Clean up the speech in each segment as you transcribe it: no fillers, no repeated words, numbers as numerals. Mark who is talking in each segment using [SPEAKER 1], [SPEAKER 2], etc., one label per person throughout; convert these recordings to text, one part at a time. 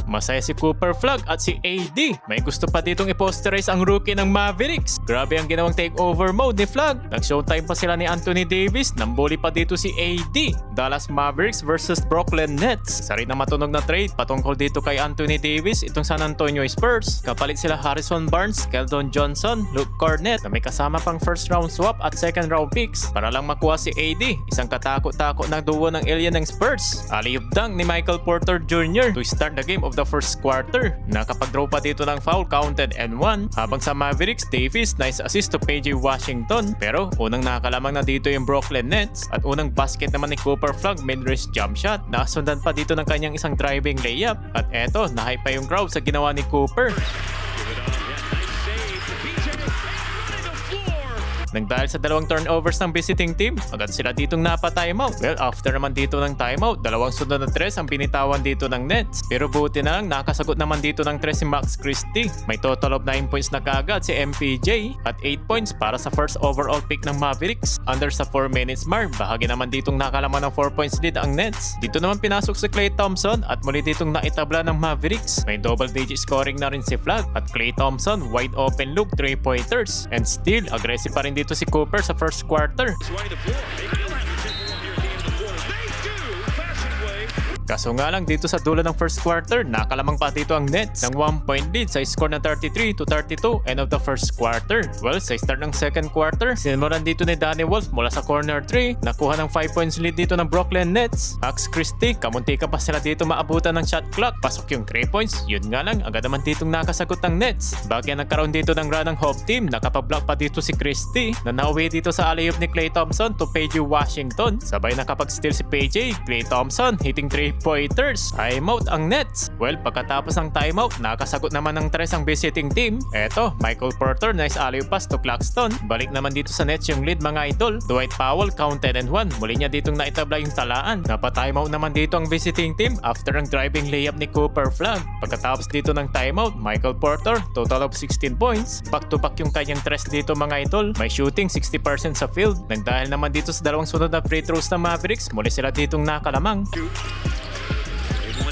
[SPEAKER 1] Masaya si Cooper Flag at si AD. May gusto pa ditong i-posterize ang rookie ng Mavericks. Grabe ang ginawang takeover mode ni Flag. Nag-showtime pa sila ni Anthony Davis. Nambuli pa dito si AD. Dallas Mavericks versus Brooklyn Nets. Isa rin na matunog na trade patungkol dito kay Anthony Davis itong San Antonio Spurs. Kapalit sila Harrison Barnes, Keldon Johnson, Luke Cornett na may kasama pang first round swap at second round picks para lang makuha si AD. Isang katakot-takot na duo ng alien ng Spurs. Alley-oop dunk ni Michael Porter Jr. to start the game of the first quarter. Nakapag-draw pa dito ng foul, counted and 1. Habang sa Mavericks, Davis nice assist to PJ Washington. Pero unang nakalamang na dito yung Brooklyn Nets at unang basket naman ni Cooper Flag mid-range jump shot. Nasundan pa dito ng kanyang isang driving layup. At eto, nahype pa yung crowd sa ginawa ni Cooper. Nang dahil sa dalawang turnovers ng visiting team, agad sila ditong napa-timeout. Well, after naman dito ng timeout, dalawang sunod na tres ang binitawan dito ng Nets. Pero buti na lang, nakasagot naman dito ng tres si Max Christie. May total of 9 points na kagad si MPJ at 8 points para sa first overall pick ng Mavericks. Under sa 4 minutes mark, bahagi naman ditong nakalaman ng 4 points lead ang Nets. Dito naman pinasok si Klay Thompson at muli ditong naitabla ng Mavericks. May double-digit scoring na rin si Flag at Klay Thompson wide open look 3-pointers. And still, aggressive pa rin dito si Cooper sa first quarter. Kaso nga lang dito sa dulo ng first quarter, nakalamang pa dito ang Nets ng 1-point lead sa score na 33-32 end of the first quarter. Well, sa start ng second quarter, sinimulan dito ni Danny Wolf mula sa corner 3. Nakuha ng 5 points lead dito ng Brooklyn Nets. Max Christie, kamunti ka pa sila dito maabutan ng shot clock. Pasok yung 3 points. Yun nga lang, agad naman ditong nakasagot ng Nets. Bagay nagkaroon dito ng run ng home team. Nakapag-block pa dito si Christie na nauwi dito sa alley-oop ni Klay Thompson to PJ Washington. Sabay nakapag-steal si PJ. Klay Thompson hitting 3-pointers. Timeout ang Nets. Well, pagkatapos ng timeout, nakasagot naman ng tres ang visiting team. Eto, Michael Porter, nice alley pass to Claxton. Balik naman dito sa Nets yung lead mga idol. Dwight Powell, counted and 1. Muli niya ditong naitabla yung talaan. Napa-timeout naman dito ang visiting team after ang driving layup ni Cooper Flag. Pagkatapos dito ng timeout, Michael Porter, total of 16 points. Back-to-back yung kanyang tres dito mga idol. May shooting 60% sa field. Nang dahil naman dito sa dalawang sunod na free throws ng Mavericks, muli sila ditong nakalamang.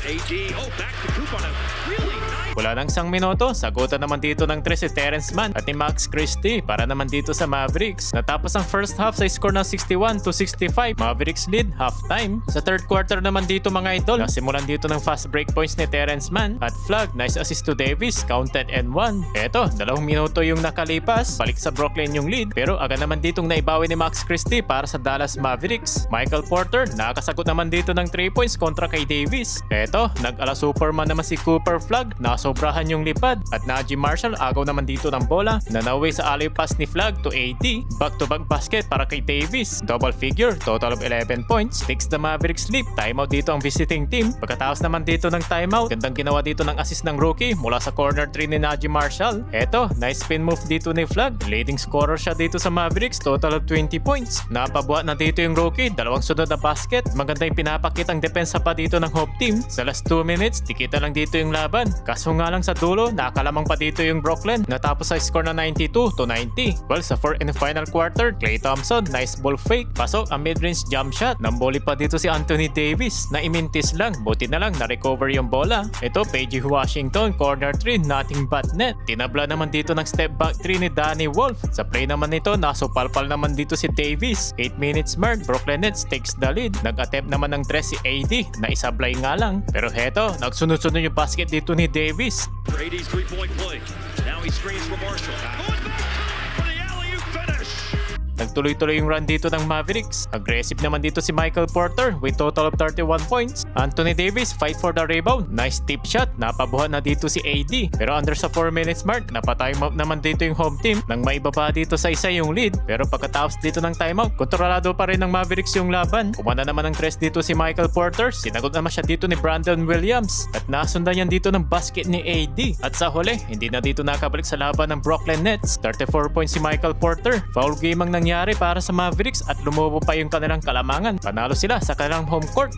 [SPEAKER 1] AD. Oh, back to Coop on a really nice. Wala nang isang minuto, sagutan naman dito ng tres si Terrence Mann at ni Max Christie para naman dito sa Mavericks. Natapos ang first half sa score ng 61-65. Mavericks lead halftime. Sa third quarter naman dito mga idol, nasimulan dito ng fast break points ni Terrence Mann at Flag, nice assist to Davis, counted and 1. Eto, 2 minuto yung nakalipas, balik sa Brooklyn yung lead, pero agad naman ditong naibawi ni Max Christie para sa Dallas Mavericks. Michael Porter, nakasagot naman dito ng 3 points kontra kay Davis. Eto, nag-ala Superman naman si Cooper Flag, nasobrahan yung lipad at Najee Marshall agaw naman dito ng bola na naway sa alley pass ni Flag to AD. Back-to-back basket para kay Davis. Double figure, total of 11 points. Takes the Mavericks lead. Timeout dito ang visiting team. Pagkatapos naman dito ng timeout, gandang ginawa dito ng assist ng rookie mula sa corner 3 ni Najee Marshall. Eto, nice spin move dito ni Flag. Leading scorer siya dito sa Mavericks, total of 20 points. Napabuhat na dito yung rookie, dalawang sunod na basket. Maganda yung pinapakitang depensa pa dito ng home team. Sa last 2 minutes, tikita lang dito yung laban. Kaso nga lang sa dulo, nakalamang pa dito yung Brooklyn. Natapos sa score na 92-90. Well, sa fourth and final quarter, Klay Thompson, nice ball fake. Pasok ang mid-range jump shot. Namboli pa dito si Anthony Davis na imintis lang. Buti na lang na-recover yung bola. Ito, PJ Washington, corner 3, nothing but net. Tinabla naman dito ng step back 3 ni Danny Wolf. Sa play naman nito, nasupalpal naman dito si Davis. 8 minutes mark, Brooklyn Nets takes the lead. Nag-attempt naman ng 3 si AD na isablay nga lang. Pero heto, nagsunod-sunod yung basket dito ni Davis.
[SPEAKER 2] AD's three-point play. Now he screens for Marshall. Going back for the alley-oop finish.
[SPEAKER 1] Nagtuloy-tuloy yung run dito ng Mavericks. Aggressive naman dito si Michael Porter with total of 31 points. Anthony Davis fight for the rebound. Nice tip shot. Napabuhat na dito si AD. Pero under sa 4 minutes mark, napatimeout naman dito yung home team nang maibaba dito sa isa yung lead. Pero pagkatapos dito ng timeout, kontrolado pa rin ng Mavericks yung laban. Kumana naman ng tres dito si Michael Porter. Sinagot naman siya dito ni Brandon Williams. At nasundan yan dito ng basket ni AD. At sa huli, hindi na dito nakabalik sa laban ng Brooklyn Nets. 34 points si Michael Porter. Foul game ang nangyari para sa Mavericks at lumubo pa yung kanilang kalamangan. Panalo sila sa kanilang home court.